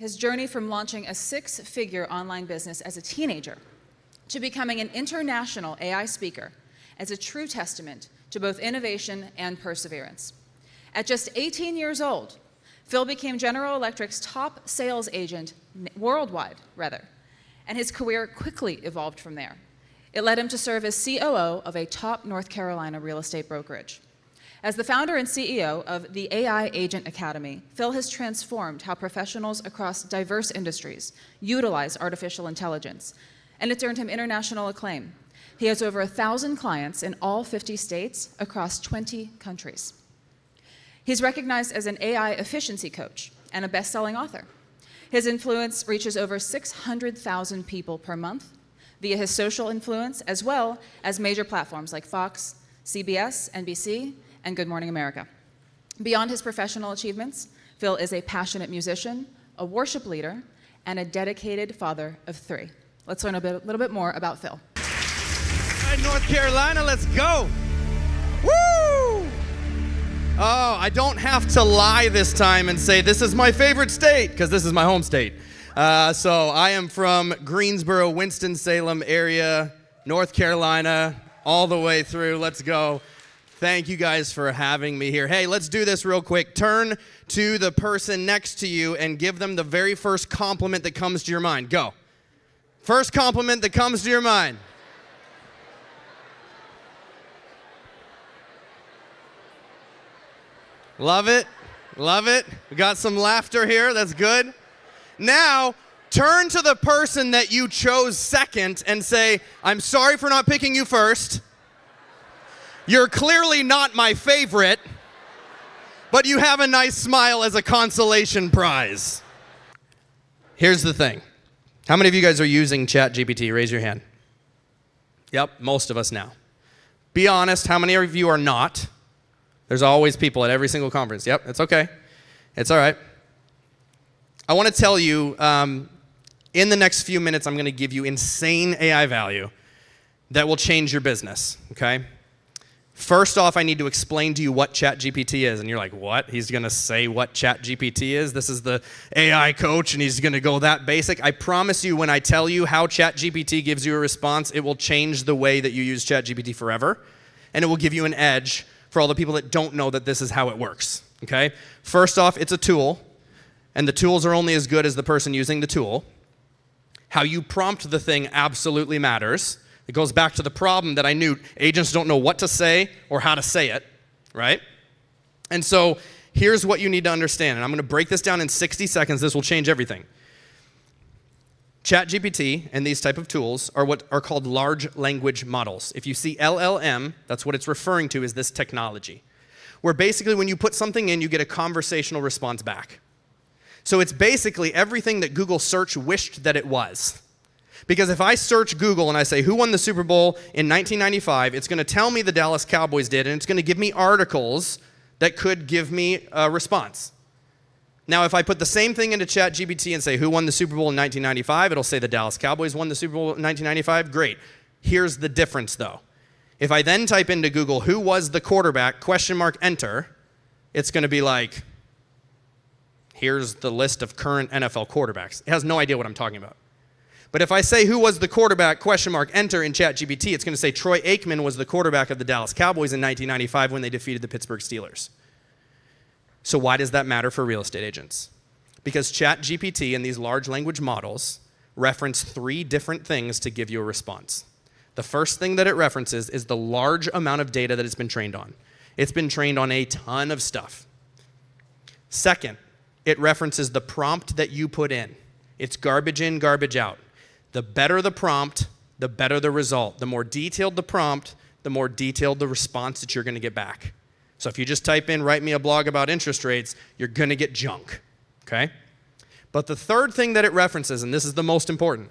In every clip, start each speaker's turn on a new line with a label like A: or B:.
A: his journey from launching a six-figure online business as a teenager to becoming an international AI speaker is a true testament to both innovation and perseverance. At just 18 years old, Phil became General Electric's top sales agent worldwide, and his career quickly evolved from there. It led him to serve as COO of a top North Carolina real estate brokerage. As the founder and CEO of the AI Agent Academy, Phil has transformed how professionals across diverse industries utilize artificial intelligence, and it's earned him international acclaim. He has over 1,000 clients in all 50 states across 20 countries. He's recognized as an AI efficiency coach and a best-selling author. His influence reaches over 600,000 people per month via his social influence, as well as major platforms like Fox, CBS, NBC, and Good Morning America. Beyond his professional achievements, Phil is a passionate musician, a worship leader, and a dedicated father of three. Let's learn a little bit more about Phil.
B: All right, North Carolina, let's go. Woo! Oh, I don't have to lie this time and say this is my favorite state, because this is my home state. So I am from Greensboro, Winston-Salem area, North Carolina, all the way through. Let's go. Thank you guys for having me here. Hey, let's do this real quick. Turn to the person next to you and give them the very first compliment that comes to your mind. Go. First compliment that comes to your mind. Love it. Love it. We got some laughter here. That's good. Now, turn to the person that you chose second and say, I'm sorry for not picking you first. You're clearly not my favorite, but you have a nice smile as a consolation prize. Here's the thing. How many of you guys are using ChatGPT? Raise your hand. Yep, most of us now. Be honest, how many of you are not? There's always people at every single conference. Yep, it's okay. It's all right. I want to tell you, in the next few minutes, I'm going to give you insane AI value that will change your business, okay? First off, I need to explain to you what ChatGPT is. And you're like, what? He's going to say what ChatGPT is? This is the AI coach, and he's going to go that basic? I promise you, when I tell you how ChatGPT gives you a response, it will change the way that you use ChatGPT forever, and it will give you an edge for all the people that don't know that this is how it works, okay? First off, it's a tool, and the tools are only as good as the person using the tool. How you prompt the thing absolutely matters. It goes back to the problem that I knew agents don't know what to say or how to say it, right? And so here's what you need to understand, and I'm going to break this down in 60 seconds. This will change everything. ChatGPT and these type of tools are what are called large language models. If you see LLM, that's what it's referring to, is this technology, where basically when you put something in, you get a conversational response back. So it's basically everything that Google search wished that it was. Because if I search Google and I say, who won the Super Bowl in 1995, it's going to tell me the Dallas Cowboys did, and it's going to give me articles that could give me a response. Now, if I put the same thing into ChatGPT and say, who won the Super Bowl in 1995, it'll say the Dallas Cowboys won the Super Bowl in 1995. Great. Here's the difference, though. If I then type into Google, who was the quarterback, ? Enter, it's going to be like, here's the list of current NFL quarterbacks. It has no idea what I'm talking about. But if I say, who was the quarterback, ? Enter in ChatGPT, it's going to say Troy Aikman was the quarterback of the Dallas Cowboys in 1995 when they defeated the Pittsburgh Steelers. So why does that matter for real estate agents? Because ChatGPT and these large language models reference 3 different things to give you a response. The first thing that it references is the large amount of data that it's been trained on. It's been trained on a ton of stuff. Second, it references the prompt that you put in. It's garbage in, garbage out. The better the prompt, the better the result. The more detailed the prompt, the more detailed the response that you're going to get back. So if you just type in, write me a blog about interest rates, you're going to get junk, okay? But the third thing that it references, and this is the most important,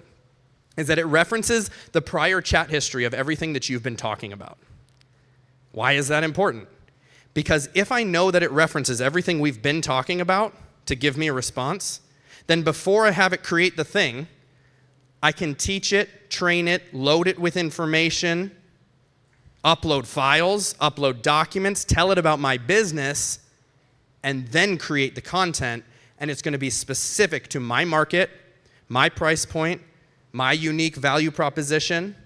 B: is that it references the prior chat history of everything that you've been talking about. Why is that important? Because if I know that it references everything we've been talking about to give me a response, then before I have it create the thing, I can teach it, train it, load it with information, upload files, upload documents, tell it about my business, and then create the content. and it's going to be specific to my market, my price point, my unique value proposition,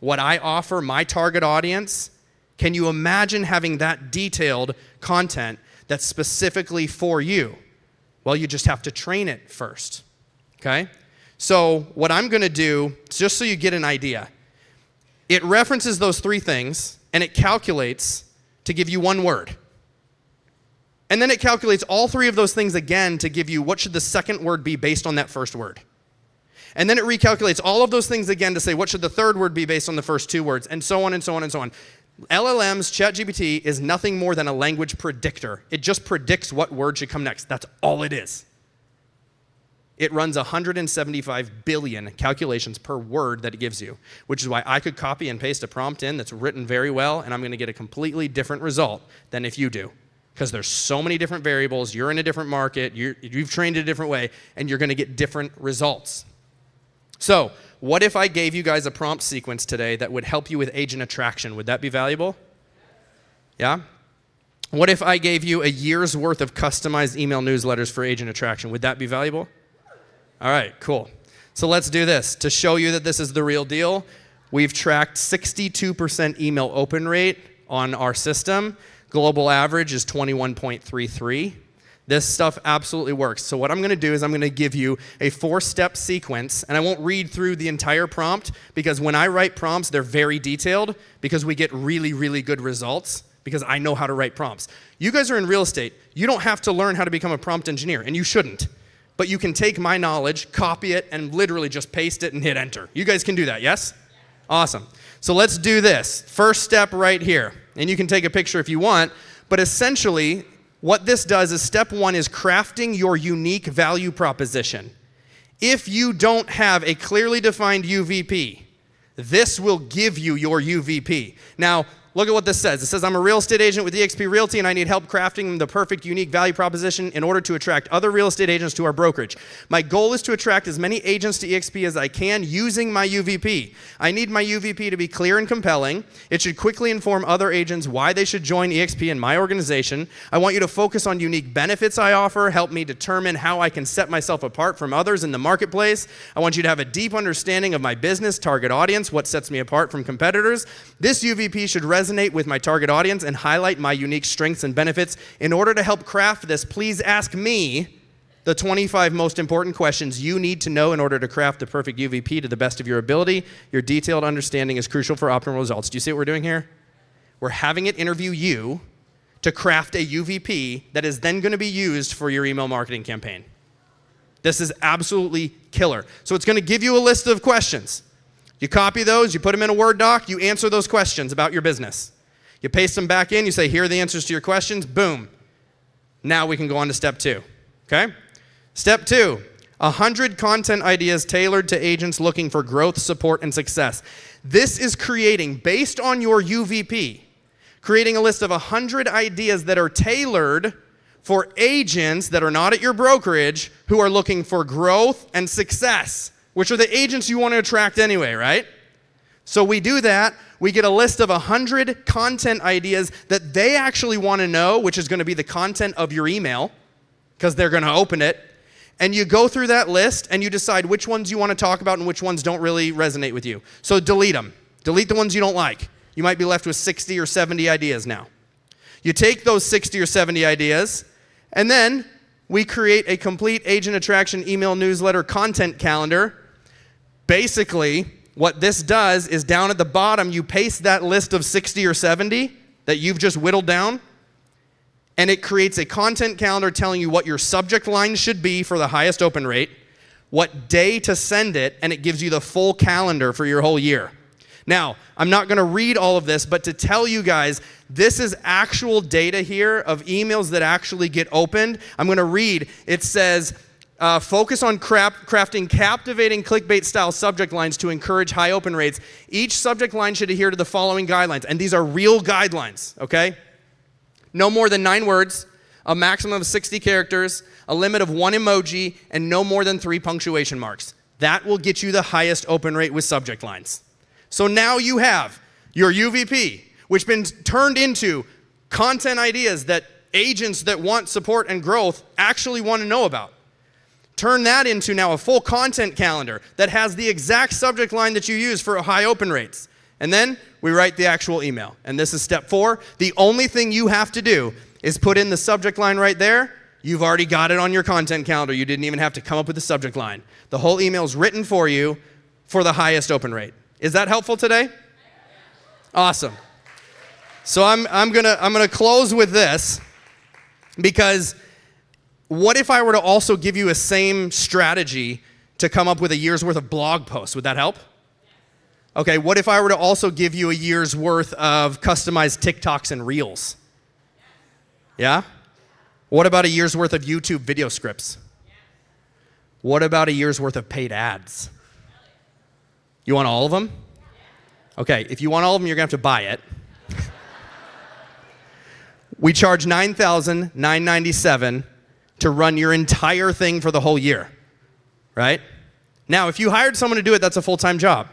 B: what I offer, my target audience. Can you imagine having that detailed content that's specifically for you? Well, you just have to train it first, okay? So what I'm going to do, just so you get an idea, it references those three things, and it calculates to give you one word. And then it calculates all three of those things again to give you what should the second word be based on that first word. And then it recalculates all of those things again to say what should the third word be based on the first two words, and so on and so on and so on. LLMs, ChatGPT, is nothing more than a language predictor. It just predicts what word should come next. That's all it is. It runs 175 billion calculations per word that it gives you, which is why I could copy and paste a prompt in that's written very well, and I'm going to get a completely different result than if you do. Because there's so many different variables, you're in a different market, you've trained it a different way, and you're going to get different results. So, what if I gave you guys a prompt sequence today that would help you with agent attraction? Would that be valuable? Yeah? What if I gave you a year's worth of customized email newsletters for agent attraction? Would that be valuable? All right, cool. So let's do this. To show you that this is the real deal, we've tracked 62% email open rate on our system. Global average is 21.33. This stuff absolutely works. So what I'm going to do is I'm going to give you a 4-step sequence, and I won't read through the entire prompt because when I write prompts, they're very detailed because we get really, really good results because I know how to write prompts. You guys are in real estate. You don't have to learn how to become a prompt engineer, and you shouldn't. But you can take my knowledge, copy it, and literally just paste it and hit enter. You guys can do that, yes? Awesome. So let's do this. First step right here. And you can take a picture if you want, but essentially, what this does is step 1 is crafting your unique value proposition. If you don't have a clearly defined UVP, this will give you your UVP. Now, look at what this says. It says, I'm a real estate agent with eXp Realty, and I need help crafting the perfect unique value proposition in order to attract other real estate agents to our brokerage. My goal is to attract as many agents to eXp as I can using my UVP. I need my UVP to be clear and compelling. It should quickly inform other agents why they should join eXp in my organization. I want you to focus on unique benefits I offer, help me determine how I can set myself apart from others in the marketplace. I want you to have a deep understanding of my business, target audience, what sets me apart from competitors. This UVP should resonate with my target audience and highlight my unique strengths and benefits. In order to help craft this, please ask me the 25 most important questions you need to know in order to craft the perfect UVP to the best of your ability. Your detailed understanding is crucial for optimal results. Do you see what we're doing here? We're having it interview you to craft a UVP that is then going to be used for your email marketing campaign. This is absolutely killer. So it's going to give you a list of questions. You copy those, you put them in a Word doc, you answer those questions about your business. You paste them back in, you say, here are the answers to your questions, boom. Now we can go on to step 2, okay? Step 2, 100 content ideas tailored to agents looking for growth, support, and success. This is creating, based on your UVP, creating a list of 100 ideas that are tailored for agents that are not at your brokerage who are looking for growth and success, which are the agents you want to attract anyway, right? So we do that. We get a list of 100 content ideas that they actually want to know, which is going to be the content of your email, because they're going to open it. And you go through that list, and you decide which ones you want to talk about and which ones don't really resonate with you. So delete them. Delete the ones you don't like. You might be left with 60 or 70 ideas now. You take those 60 or 70 ideas, and then we create a complete agent attraction email newsletter content calendar. Basically, what this does is down at the bottom, you paste that list of 60 or 70 that you've just whittled down, and it creates a content calendar telling you what your subject line should be for the highest open rate, what day to send it, and it gives you the full calendar for your whole year. Now, I'm not going to read all of this, but to tell you guys, this is actual data here of emails that actually get opened. I'm going to read. It says, focus on crafting captivating clickbait-style subject lines to encourage high open rates. Each subject line should adhere to the following guidelines, and these are real guidelines, okay? No more than 9 words, a maximum of 60 characters, a limit of 1 emoji, and no more than 3 punctuation marks. That will get you the highest open rate with subject lines. So now you have your UVP, which has been turned into content ideas that agents that want support and growth actually want to know about. Turn that into now a full content calendar that has the exact subject line that you use for high open rates. And then we write the actual email. And this is step 4. The only thing you have to do is put in the subject line right there. You've already got it on your content calendar. You didn't even have to come up with the subject line. The whole email is written for you for the highest open rate. Is that helpful today? Awesome. So I'm gonna close with this, because what if I were to also give you a same strategy to come up with a year's worth of blog posts? Would that help? Okay, what if I were to also give you a year's worth of customized TikToks and Reels? Yeah? What about a year's worth of YouTube video scripts? What about a year's worth of paid ads? You want all of them? Okay, if you want all of them, you're gonna have to buy it. We charge $9,997 to run your entire thing for the whole year, right? Now, if you hired someone to do it, that's a full-time job.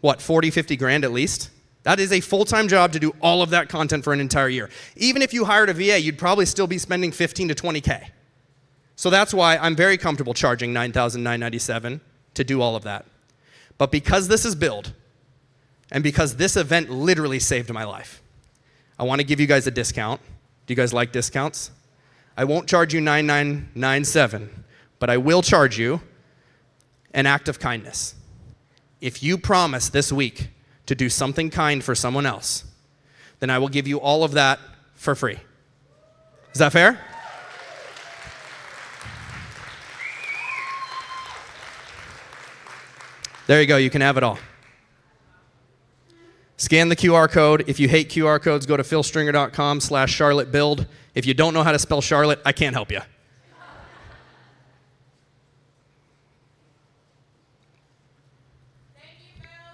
B: What, 40, 50 grand at least? That is a full-time job to do all of that content for an entire year. Even if you hired a VA, you'd probably still be spending 15 to 20K. So that's why I'm very comfortable charging $9,997 to do all of that. But because this is Build, and because this event literally saved my life, I want to give you guys a discount. Do you guys like discounts? I won't charge you $9,997, but I will charge you an act of kindness. If you promise this week to do something kind for someone else, then I will give you all of that for free. Is that fair? There you go, you can have it all. Scan the QR code. If you hate QR codes, go to philstringer.com/CharlotteBuild. If you don't know how to spell Charlotte, I can't help you.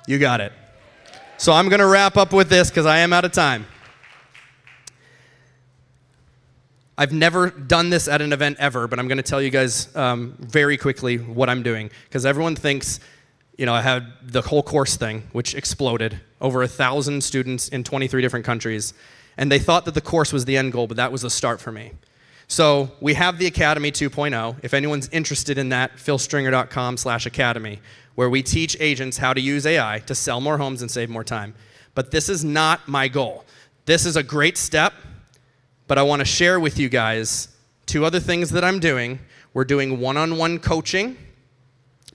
B: You got it. So I'm going to wrap up with this because I am out of time. I've never done this at an event ever, but I'm going to tell you guys very quickly what I'm doing, because everyone thinks, you know, I had the whole course thing, which exploded, over 1,000 students in 23 different countries, and they thought that the course was the end goal, but that was the start for me. So we have the Academy 2.0. If anyone's interested in that, philstringer.com/academy, where we teach agents how to use AI to sell more homes and save more time. But this is not my goal. This is a great step, but I want to share with you guys 2 other things that I'm doing. We're doing one-on-one coaching,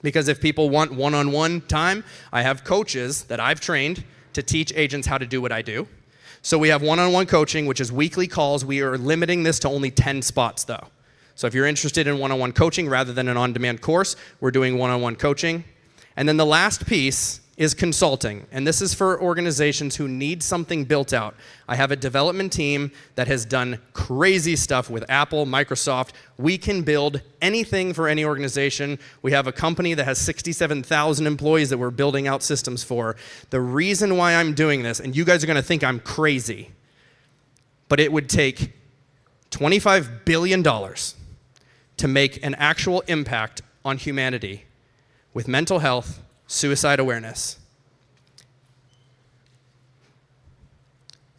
B: because if people want one-on-one time, I have coaches that I've trained to teach agents how to do what I do. So we have one-on-one coaching, which is weekly calls. We are limiting this to only 10 spots, though. So if you're interested in one-on-one coaching rather than an on-demand course, we're doing one-on-one coaching. And then the last piece is consulting, and this is for organizations who need something built out. I have a development team that has done crazy stuff with Apple, Microsoft. We can build anything for any organization. We have a company that has 67,000 employees that we're building out systems for. The reason why I'm doing this, and you guys are going to think I'm crazy, but it would take $25 billion to make an actual impact on humanity with mental health, suicide awareness.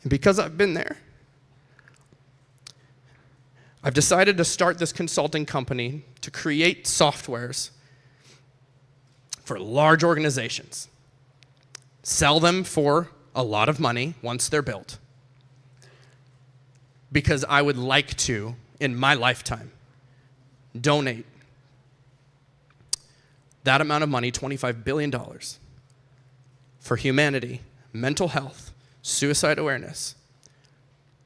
B: And because I've been there, I've decided to start this consulting company to create softwares for large organizations, sell them for a lot of money once they're built, because I would like to, in my lifetime, donate that amount of money, $25 billion, for humanity, mental health, suicide awareness.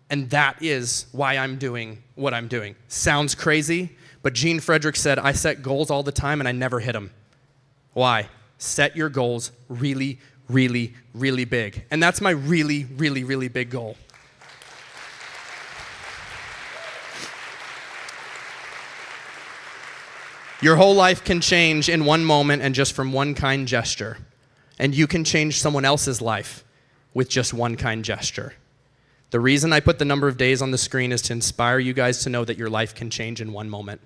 B: And that is why I'm doing what I'm doing. Sounds crazy, but Gene Frederick said, I set goals all the time and I never hit them. Why? Set your goals really, really, really big. And that's my really, really, really big goal. Your whole life can change in one moment and just from one kind gesture. And you can change someone else's life with just one kind gesture. The reason I put the number of days on the screen is to inspire you guys to know that your life can change in one moment.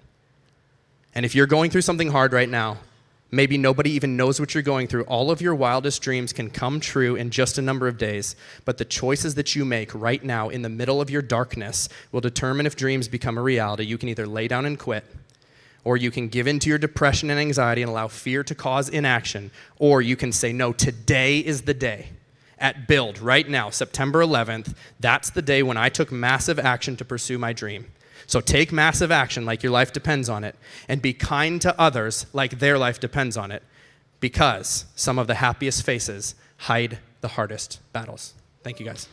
B: And if you're going through something hard right now, maybe nobody even knows what you're going through, all of your wildest dreams can come true in just a number of days. But the choices that you make right now in the middle of your darkness will determine if dreams become a reality. You can either lay down and quit, or you can give in to your depression and anxiety and allow fear to cause inaction, or you can say, no, today is the day. At Build, right now, September 11th, that's the day when I took massive action to pursue my dream. So take massive action like your life depends on it, and be kind to others like their life depends on it, because some of the happiest faces hide the hardest battles. Thank you, guys.